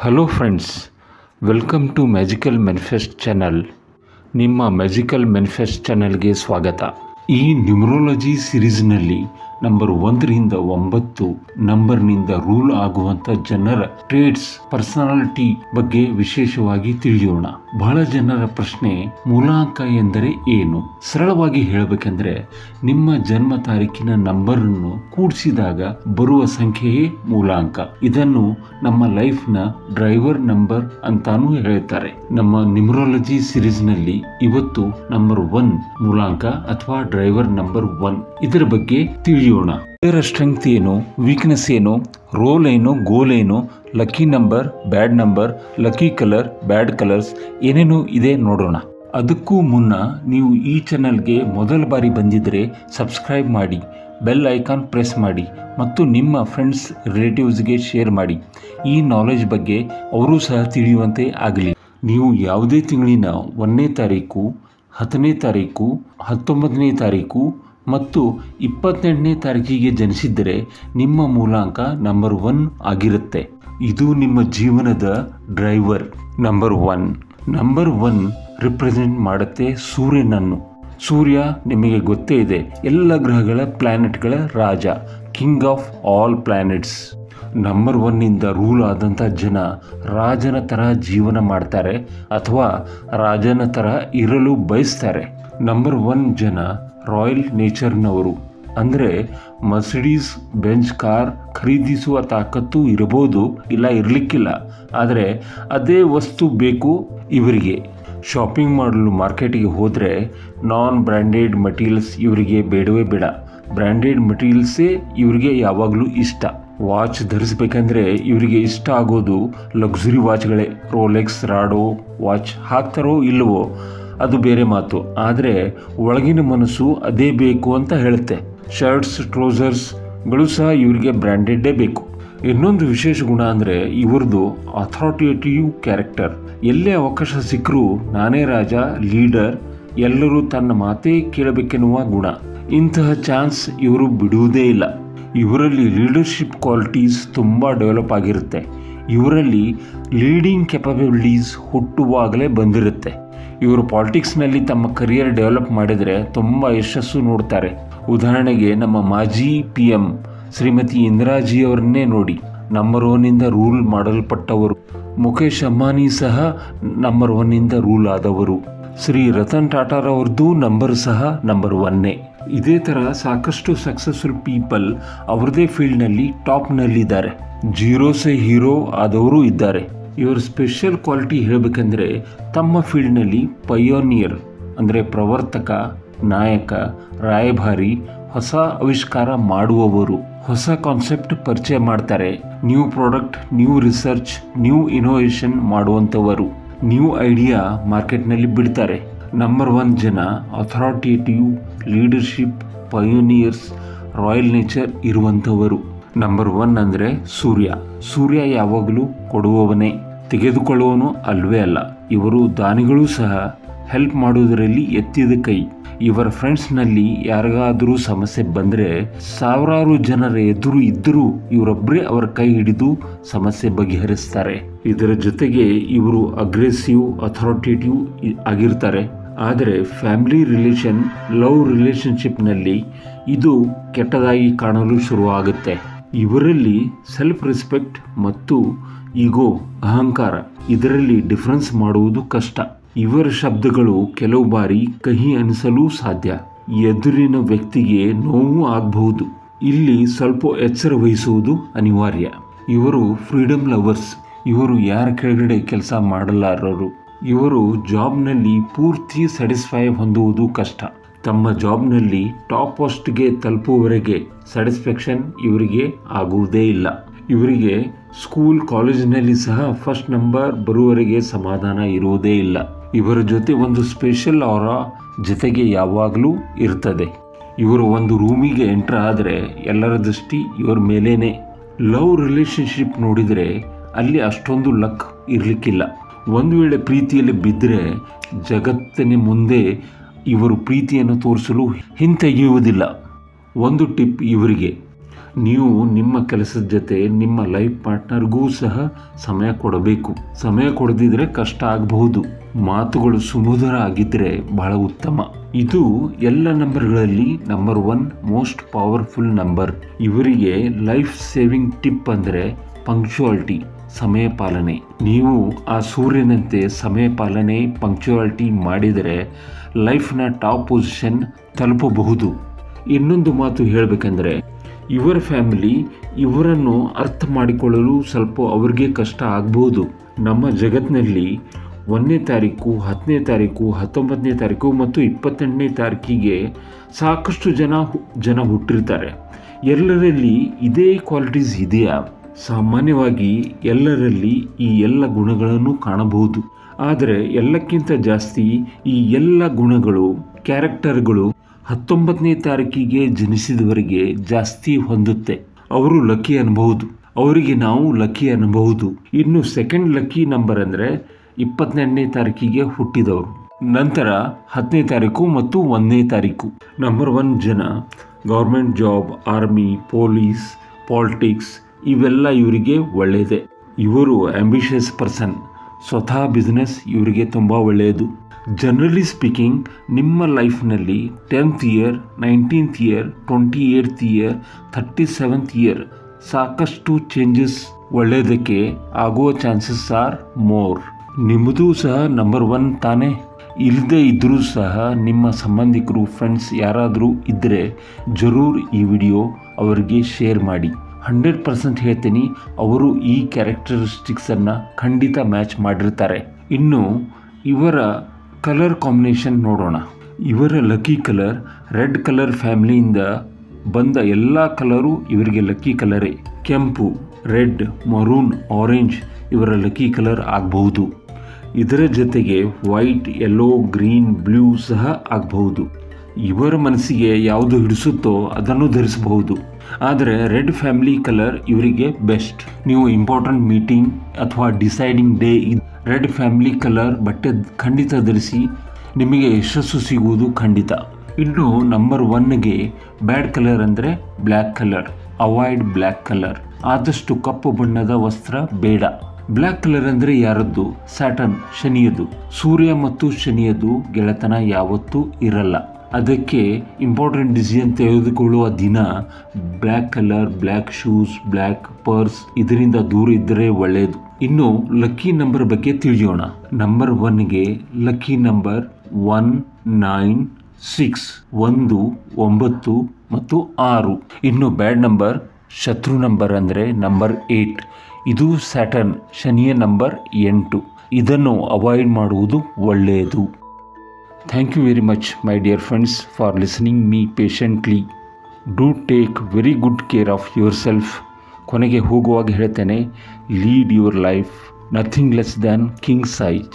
Hello friends, welcome to magical manifest channel. ನಿಮ್ಮ magical manifest ಚಾನಲ್ಗೆ ಸ್ವಾಗತ. ಈ ನ್ಯೂಮರಾಲಜಿ ಸಿರೀಸ್ನಲ್ಲಿ ನಂಬರ್ 1ರಿಂದ 9 ನಂಬರ್ನಿಂದ ರೂಲ್ ಆಗುವಂಥ ಜನರ ಟ್ರೇಡ್ಸ್, ಪರ್ಸನಾಲಿಟಿ ಬಗ್ಗೆ ವಿಶೇಷವಾಗಿ ತಿಳಿಯೋಣ. ಬಹಳ ಜನರ ಪ್ರಶ್ನೆ, ಮೂಲಾಂಕ ಎಂದರೆ ಏನು? ಸರಳವಾಗಿ ಹೇಳಬೇಕೆಂದ್ರೆ ನಿಮ್ಮ ಜನ್ಮ ತಾರೀಕಿನ ನಂಬರನ್ನು ಕೂಡಿಸಿದಾಗ ಬರುವ ಸಂಖ್ಯೆಯೇ ಮೂಲಾಂಕ. ಇದನ್ನು ನಮ್ಮ ಲೈಫ್ನ ಡ್ರೈವರ್ ನಂಬರ್ ಅಂತಾನೂ ಹೇಳ್ತಾರೆ. ನಮ್ಮ ನ್ಯೂಮರಾಲಜಿ ಸಿರೀಸ್ನಲ್ಲಿ ಇವತ್ತು ನಂಬರ್ 1 ಮೂಲಾಂಕ ಅಥವಾ ಡ್ರೈವರ್ ನಂಬರ್ 1 ಇದರ ಬಗ್ಗೆ ತಿಳಿಯೋಣ. ಇದರ ಸ್ಟ್ರೆಂಗ್ತ್ ಏನು, ವೀಕ್ನೆಸ್ ಏನು, ರೋಲ್ ಏನು, ಗೋಲ್ ಏನು, ಲಕ್ಕಿ ನಂಬರ್, ಬ್ಯಾಡ್ ನಂಬರ್, ಲಕ್ಕಿ ಕಲರ್, ಬ್ಯಾಡ್ ಕಲರ್ಸ್, ಏನೇನು ಇದೆ ನೋಡೋಣ. ಅದಕ್ಕೂ ಮುನ್ನ ನೀವು ಈ ಚಾನಲ್ಗೆ ಮೊದಲ ಬಾರಿ ಬಂದಿದ್ದರೆ ಸಬ್ಸ್ಕ್ರೈಬ್ ಮಾಡಿ, ಬೆಲ್ ಐಕಾನ್ ಪ್ರೆಸ್ ಮಾಡಿ ಮತ್ತು ನಿಮ್ಮ ಫ್ರೆಂಡ್ಸ್ ರಿಲೇಟಿವ್ಸ್ಗೆ ಶೇರ್ ಮಾಡಿ. ಈ ನಾಲೆಜ್ ಬಗ್ಗೆ ಅವರೂ ಸಹ ತಿಳಿಯುವಂತೆ ಆಗಲಿ. ನೀವು ಯಾವುದೇ ತಿಂಗಳಿನ 1ನೇ ತಾರೀಕು, 10ನೇ ತಾರೀಕು, 19ನೇ ತಾರೀಕು ಮತ್ತು 28ನೇ ತಾರೀಕಿಗೆ ಜನಿಸಿದ್ದರೆ ನಿಮ್ಮ ಮೂಲಾಂಕ ನಂಬರ್ 1 ಆಗಿರುತ್ತೆ. ಇದು ನಿಮ್ಮ ಜೀವನದ ಡ್ರೈವರ್ ನಂಬರ್ 1. ನಂಬರ್ 1 ರಿಪ್ರೆಸೆಂಟ್ ಮಾಡುತ್ತೆ ಸೂರ್ಯನನ್ನು. ಸೂರ್ಯ ನಿಮಗೆ ಗೊತ್ತೇ ಇದೆ, ಎಲ್ಲ ಗ್ರಹಗಳ ಪ್ಲಾನೆಟ್ಗಳ ರಾಜ, king of all planets. Number 1ನಿಂದ ರೂಲ್ ಆದಂಥ ಜನ ರಾಜನ ಥರ ಜೀವನ ಮಾಡ್ತಾರೆ ಅಥವಾ ರಾಜನ ಥರ ಇರಲು ಬಯಸ್ತಾರೆ. ನಂಬರ್ 1 ಜನ ರಾಯಲ್ ನೇಚರ್ನವರು. ಅಂದರೆ ಮರ್ಸಿಡೀಸ್ ಬೆಂಜ್ ಕಾರ್ ಖರೀದಿಸುವ ತಾಕತ್ತು ಇರಬಹುದು, ಇಲ್ಲ ಇರಲಿಕ್ಕಿಲ್ಲ, ಆದರೆ ಅದೇ ವಸ್ತು ಬೇಕು ಇವರಿಗೆ. ಶಾಪಿಂಗ್ ಮಾಡಲು ಮಾರ್ಕೆಟಿಗೆ ಹೋದರೆ ನಾನ್ ಬ್ರ್ಯಾಂಡೆಡ್ ಮಟೀರಿಯಲ್ಸ್ ಇವರಿಗೆ ಬೇಡವೇ ಬೇಡ. ಬ್ರ್ಯಾಂಡೆಡ್ ಮಟೀರಿಯಲ್ಸೇ ಇವರಿಗೆ ಯಾವಾಗಲೂ ಇಷ್ಟ. ವಾಚ್ ಧರಿಸ್ಬೇಕಂದ್ರೆ ಇವರಿಗೆ ಇಷ್ಟ ಆಗೋದು ಲಕ್ಸುರಿ ವಾಚ್ಗಳೇ. ರೋಲೆಕ್ಸ್, ರಾಡೋ ವಾಚ್ ಹಾಕ್ತಾರೋ ಇಲ್ಲವೋ ಅದು ಬೇರೆ ಮಾತು, ಆದರೆ ಒಳಗಿನ ಮನಸ್ಸು ಅದೇ ಬೇಕು ಅಂತ ಹೇಳುತ್ತೆ. ಶರ್ಟ್ಸ್, ಟ್ರೌಸರ್ಸ್ಗಳು ಸಹ ಇವರಿಗೆ ಬ್ರ್ಯಾಂಡೆಡ್ಡೇ ಬೇಕು. ಇನ್ನೊಂದು ವಿಶೇಷ ಗುಣ ಅಂದರೆ ಇವ್ರದ್ದು ಅಥಾರಿಟೇಟಿವ್ ಕ್ಯಾರೆಕ್ಟರ್. ಎಲ್ಲೇ ಅವಕಾಶ ಸಿಕ್ಕರೂ ನಾನೇ ರಾಜ, ಲೀಡರ್, ಎಲ್ಲರೂ ತನ್ನ ಮಾತೇ ಕೇಳಬೇಕೆನ್ನುವ ಗುಣ. ಇಂತಹ ಚಾನ್ಸ್ ಇವರು ಬಿಡುವುದೇ ಇಲ್ಲ. ಇವರಲ್ಲಿ ಲೀಡರ್ಶಿಪ್ ಕ್ವಾಲಿಟೀಸ್ ತುಂಬ ಡೆವಲಪ್ ಆಗಿರುತ್ತೆ. ಇವರಲ್ಲಿ ಲೀಡಿಂಗ್ ಕೆಪಬಿಲಿಟೀಸ್ ಹುಟ್ಟುವಾಗಲೇ ಬಂದಿರುತ್ತೆ. ಇವರು ಪಾಲಿಟಿಕ್ಸ್ನಲ್ಲಿ ತಮ್ಮ ಕರಿಯರ್ ಡೆವಲಪ್ ಮಾಡಿದರೆ ತುಂಬ ಯಶಸ್ಸು ನೋಡ್ತಾರೆ. ಉದಾಹರಣೆಗೆ ನಮ್ಮ ಮಾಜಿ PM ಶ್ರೀಮತಿ ಇಂದಿರಾಜಿಯವರನ್ನೇ ನೋಡಿ. ನಂಬರ್ 1ನಿಂದ ರೂಲ್ ಮಾಡಲ್ಪಟ್ಟವರು. ಮುಖೇಶ್ ಅಂಬಾನಿ ಸಹ ನಂಬರ್ 1ನಿಂದ ರೂಲ್ ಆದವರು. ಶ್ರೀ ರತನ್ ಟಾಟಾರವ್ರದ್ದು ನಂಬರ್ ಸಹ ನಂಬರ್ 1ನೇ. ಇದೇ ಥರ ಸಾಕಷ್ಟು ಸಕ್ಸಸ್ಫುಲ್ ಪೀಪಲ್ ಅವ್ರದೇ ಫೀಲ್ಡ್ನಲ್ಲಿ ಟಾಪ್ನಲ್ಲಿದ್ದಾರೆ. ಜೀರೋಸೆ ಹೀರೋ ಆದವರು ಇದ್ದಾರೆ. ಇವರ ಸ್ಪೆಷಲ್ ಕ್ವಾಲಿಟಿ ಹೇಳಬೇಕಂದ್ರೆ ತಮ್ಮ ಫೀಲ್ಡ್ನಲ್ಲಿ ಪಯೋನಿಯರ್ ಅಂದರೆ ಪ್ರವರ್ತಕ, ನಾಯಕ, ರಾಯಭಾರಿ, ಹೊಸ ಆವಿಷ್ಕಾರ ಮಾಡುವವರು. ಹೊಸ ಕಾನ್ಸೆಪ್ಟ್ ಪರಿಚಯ ಮಾಡ್ತಾರೆ. New product, new research, new innovation ಮಾಡುವಂಥವರು. ನ್ಯೂ ಐಡಿಯಾ ಮಾರ್ಕೆಟ್ನಲ್ಲಿ ಬಿಡ್ತಾರೆ. ನಂಬರ್ 1 ಜನ authoritative, leadership, pioneers, royal nature ಇರುವಂಥವರು. ನಂಬರ್ 1 ಅಂದರೆ ಸೂರ್ಯ. ಸೂರ್ಯ ಯಾವಾಗಲೂ ಕೊಡುವವನೇ, ತೆಗೆದುಕೊಳ್ಳುವವನು ಅಲ್ವೇ ಅಲ್ಲ. ಇವರು ದಾನಿಗಳೂ ಸಹ. ಹೆಲ್ಪ್ ಮಾಡುವುದರಲ್ಲಿ ಎತ್ತಿದ ಕೈ. ಇವರ ಫ್ರೆಂಡ್ಸ್ನಲ್ಲಿ ಯಾರಿಗಾದರೂ ಸಮಸ್ಯೆ ಬಂದರೆ ಸಾವಿರಾರು ಜನರ ಎದುರು ಇದ್ದರೂ ಇವರೊಬ್ಬರೇ ಅವರ ಕೈ ಹಿಡಿದು ಸಮಸ್ಯೆ ಬಗೆಹರಿಸ್ತಾರೆ. ಇದರ ಜೊತೆಗೆ ಇವರು ಅಗ್ರೆಸಿವ್, ಅಥಾರಿಟೇಟಿವ್ ಆಗಿರ್ತಾರೆ. ಆದರೆ ಫ್ಯಾಮಿಲಿ ರಿಲೇಷನ್, ಲವ್ ರಿಲೇಷನ್ಶಿಪ್ನಲ್ಲಿ ಇದು ಕೆಟ್ಟದಾಗಿ ಕಾಣಲು ಶುರುವಾಗುತ್ತೆ. ಇವರಲ್ಲಿ ಸೆಲ್ಫ್ ರೆಸ್ಪೆಕ್ಟ್ ಮತ್ತು ಈಗೋ, ಅಹಂಕಾರ, ಇದರಲ್ಲಿ ಡಿಫರೆನ್ಸ್ ಮಾಡುವುದು ಕಷ್ಟ. ಇವರ ಶಬ್ದಗಳು ಕೆಲವು ಬಾರಿ ಕಹಿ ಅನಿಸಲು ಸಾಧ್ಯ. ಎದುರಿನ ವ್ಯಕ್ತಿಗೆ ನೋವು ಆಗಬಹುದು. ಇಲ್ಲಿ ಸ್ವಲ್ಪ ಎಚ್ಚರ ವಹಿಸುವುದು ಅನಿವಾರ್ಯ. ಇವರು ಫ್ರೀಡಮ್ ಲವರ್ಸ್. ಇವರು ಯಾರ ಕೆಳಗಡೆ ಕೆಲಸ ಮಾಡಲಾರರು. ಇವರು ಜಾಬ್ನಲ್ಲಿ ಪೂರ್ತಿ ಸ್ಯಾಟಿಸ್ಫೈ ಹೊಂದುವುದು ಕಷ್ಟ. ತಮ್ಮ ಜಾಬ್ನಲ್ಲಿ ಟಾಪ್ ಪೋಸ್ಟ್ಗೆ ತಲುಪುವವರೆಗೆ ಸ್ಯಾಟಿಸ್ಫ್ಯಾಕ್ಷನ್ ಇವರಿಗೆ ಆಗುವುದೇ ಇಲ್ಲ. ಇವರಿಗೆ ಸ್ಕೂಲ್, ಕಾಲೇಜಿನಲ್ಲಿ ಸಹ ಫಸ್ಟ್ ನಂಬರ್ ಬರುವವರೆಗೆ ಸಮಾಧಾನ ಇರುವುದೇ ಇಲ್ಲ. ಇವರ ಜೊತೆ ಒಂದು ಸ್ಪೆಷಲ್ ಆರಾ ಜೊತೆಗೆ ಯಾವಾಗಲೂ ಇರ್ತದೆ. ಇವರು ಒಂದು ರೂಮಿಗೆ ಎಂಟರ್ ಆದರೆ ಎಲ್ಲರ ದೃಷ್ಟಿ ಇವರ ಮೇಲೇನೆ. ಲವ್ ರಿಲೇಷನ್ಶಿಪ್ ನೋಡಿದರೆ ಅಲ್ಲಿ ಅಷ್ಟೊಂದು ಲಕ್ ಇರಲಿಕ್ಕಿಲ್ಲ. ಒಂದು ವೇಳೆ ಪ್ರೀತಿಯಲ್ಲಿ ಬಿದ್ದರೆ ಜಗತ್ತಿನ ಮುಂದೆ ಇವರು ಪ್ರೀತಿಯನ್ನು ತೋರಿಸಲು ಹಿಂತೆಗೆಯುವುದಿಲ್ಲ. ಒಂದು ಟಿಪ್ ಇವರಿಗೆ, ನೀವು ನಿಮ್ಮ ಕೆಲಸದ ಜೊತೆ ನಿಮ್ಮ ಲೈಫ್ ಪಾರ್ಟ್ನರ್ಗೂ ಸಹ ಸಮಯ ಕೊಡಬೇಕು. ಸಮಯ ಕೊಡದಿದ್ರೆ ಕಷ್ಟ ಆಗಬಹುದು. ಮಾತುಗಳು ಸುಮಧುರ ಆಗಿದ್ದರೆ ಬಹಳ ಉತ್ತಮ. ಇದು ಎಲ್ಲ ನಂಬರ್ಗಳಲ್ಲಿ ನಂಬರ್ 1 ಮೋಸ್ಟ್ ಪವರ್ಫುಲ್ ನಂಬರ್. ಇವರಿಗೆ ಲೈಫ್ ಸೇವಿಂಗ್ ಟಿಪ್ ಅಂದರೆ ಪಂಕ್ಚುಯಾಲಿಟಿ, ಸಮಯ ಪಾಲನೆ. ನೀವು ಆ ಸೂರ್ಯನಂತೆ ಸಮಯ ಪಾಲನೆ, ಪಂಕ್ಚುಯಾಲಿಟಿ ಮಾಡಿದರೆ ಲೈಫ್ನ ಟಾಪ್ ಪೊಸಿಷನ್ ತಲುಪಬಹುದು. ಇನ್ನೊಂದು ಮಾತು ಹೇಳಬೇಕೆಂದರೆ, ಇವರ ಫ್ಯಾಮಿಲಿ ಇವರನ್ನು ಅರ್ಥ ಮಾಡಿಕೊಳ್ಳಲು ಸ್ವಲ್ಪ ಅವರಿಗೆ ಕಷ್ಟ ಆಗಬಹುದು. ನಮ್ಮ ಜಗತ್ತಿನಲ್ಲಿ 1ನೇ ತಾರೀಕು, 10ನೇ ತಾರೀಕು, 19ನೇ ತಾರೀಕು ಮತ್ತು 28ನೇ ತಾರೀಕಿಗೆ ಸಾಕಷ್ಟು ಜನ ಹುಟ್ಟಿರ್ತಾರೆ. ಎಲ್ಲರಲ್ಲಿ ಇದೇ ಕ್ವಾಲಿಟೀಸ್ ಇದೆಯಾ? ಸಾಮಾನ್ಯವಾಗಿ ಎಲ್ಲರಲ್ಲಿ ಈ ಎಲ್ಲ ಗುಣಗಳನ್ನು ಕಾಣಬಹುದು. ಆದರೆ ಎಲ್ಲಕ್ಕಿಂತ ಜಾಸ್ತಿ ಈ ಎಲ್ಲ ಗುಣಗಳು, ಕ್ಯಾರೆಕ್ಟರ್ಗಳು 19ನೇ ತಾರೀಕಿಗೆ ಜನಿಸಿದವರಿಗೆ ಜಾಸ್ತಿ ಹೊಂದುತ್ತೆ. ಅವರು ಲಕ್ಕಿ ಅನ್ನಬಹುದು, ಅವರಿಗೆ ನಾವು ಲಕ್ಕಿ ಅನ್ನಬಹುದು. ಇನ್ನು ಸೆಕೆಂಡ್ ಲಕ್ಕಿ ನಂಬರ್ ಅಂದರೆ 28ನೇ ತಾರೀಕಿಗೆ ಹುಟ್ಟಿದವರು. ನಂತರ 10ನೇ ತಾರೀಕು ಮತ್ತು 1ನೇ ತಾರೀಕು. ನಂಬರ್ 1 ಜನ government job, army, police, politics ಇವೆಲ್ಲ ಇವರಿಗೆ ಒಳ್ಳೆಯದೇ. ಇವರು ಆಂಬಿಷಿಯಸ್ ಪರ್ಸನ್, ಸ್ವತಃ ಬಿಸ್ನೆಸ್ ಇವರಿಗೆ ತುಂಬ ಒಳ್ಳೆಯದು. ಜನರಲಿ ಸ್ಪೀಕಿಂಗ್, ನಿಮ್ಮ ಲೈಫ್ನಲ್ಲಿ 10th year, 19th year, 28th year, 37th year ಸಾಕಷ್ಟು ಚೇಂಜಸ್ ಒಳ್ಳೆಯದಕ್ಕೆ ಆಗುವ ಚಾನ್ಸಸ್ ಆರ್ ಮೋರ್. ನಿಮ್ಮದು ಸಹ ನಂಬರ್ 1 ತಾನೇ? ಇಲ್ಲದೇ ಇದ್ದರೂ ಸಹ ನಿಮ್ಮ ಸಂಬಂಧಿಕರು, ಫ್ರೆಂಡ್ಸ್ ಯಾರಾದರೂ ಇದ್ದರೆ ಜರೂರ್ ಈ ವಿಡಿಯೋ ಅವರಿಗೆ ಶೇರ್ ಮಾಡಿ. 100% ಹೇಳ್ತೀನಿ, ಅವರು ಈ ಕ್ಯಾರೆಕ್ಟರಿಸ್ಟಿಕ್ಸನ್ನು ಖಂಡಿತ ಮ್ಯಾಚ್ ಮಾಡಿರ್ತಾರೆ. ಇನ್ನು ಇವರ ಕಲರ್ ಕಾಂಬಿನೇಷನ್ ನೋಡೋಣ. ಇವರ ಲಕ್ಕಿ ಕಲರ್ ರೆಡ್ ಕಲರ್. ಫ್ಯಾಮಿಲಿಯಿಂದ ಬಂದ ಎಲ್ಲ ಕಲರು ಇವರಿಗೆ ಲಕ್ಕಿ ಕಲರೇ. ಕೆಂಪು, ರೆಡ್, ಮರೂನ್, ಆರೆಂಜ್ ಇವರ ಲಕ್ಕಿ ಕಲರ್ ಆಗಬಹುದು. ಇದರ ಜೊತೆಗೆ ವೈಟ್, ಯೆಲ್ಲೋ, ಗ್ರೀನ್, ಬ್ಲೂ ಸಹ ಆಗಬಹುದು. ಇವರ ಮನಸ್ಸಿಗೆ ಯಾವುದು ಹಿಡಿಸುತ್ತೋ ಅದನ್ನು ಧರಿಸಬಹುದು. ಆದರೆ ರೆಡ್ ಫ್ಯಾಮಿಲಿ ಕಲರ್ ಇವರಿಗೆ ಬೆಸ್ಟ್. ನೀವು ಇಂಪಾರ್ಟೆಂಟ್ ಮೀಟಿಂಗ್ ಅಥವಾ deciding day red family colour ಬಟ್ಟೆ ಖಂಡಿತ ಧರಿಸಿ, ನಿಮಗೆ ಯಶಸ್ಸು ಸಿಗುವುದು ಖಂಡಿತ. ಇನ್ನು ನಂಬರ್ 1ಗೆ ಬ್ಯಾಡ್ ಕಲರ್ ಅಂದರೆ black colour. Avoid black colour. ಆದಷ್ಟು ಕಪ್ಪು ಬಣ್ಣದ ವಸ್ತ್ರ ಬೇಡ. ಬ್ಲ್ಯಾಕ್ ಕಲರ್ ಅಂದರೆ ಯಾರದ್ದು? ಸ್ಯಾಟರ್ನ್, ಶನಿಯದು. ಸೂರ್ಯ ಮತ್ತು ಶನಿಯದು ಗೆಳೆತನ ಯಾವತ್ತೂ ಇರಲ್ಲ. ಅದಕ್ಕೆ ಇಂಪಾರ್ಟೆಂಟ್ ಡಿಸಿಷನ್ ತೆಗೆದುಕೊಳ್ಳುವ ದಿನ black colour, black shoes, black purse ಇದರಿಂದ ದೂರ ಇದ್ದರೆ ಒಳ್ಳೆಯದು. ಇನ್ನು ಲಕ್ಕಿ ನಂಬರ್ ಬಗ್ಗೆ ತಿಳಿಯೋಣ. ನಂಬರ್ 1ಗೆ ಲಕ್ಕಿ ನಂಬರ್ 1, 9, 6, 1, 9 ಮತ್ತು 6. ಇನ್ನು ಬ್ಯಾಡ್ ನಂಬರ್, ಶತ್ರು ನಂಬರ್ ಅಂದರೆ ನಂಬರ್ 8. ಇದು ಸ್ಯಾಟರ್ನ್, ಶನಿಯ ನಂಬರ್ 8. ಇದನ್ನು ಅವಾಯ್ಡ್ ಮಾಡುವುದು ಒಳ್ಳೆಯದು. Thank you very much, my dear friends, for listening me patiently. Do take very good care of yourself. ಕೊನೆಗೆ ಹೋಗುವಾಗ ಹೇಳ್ತೇನೆ, lead your life nothing less than king size.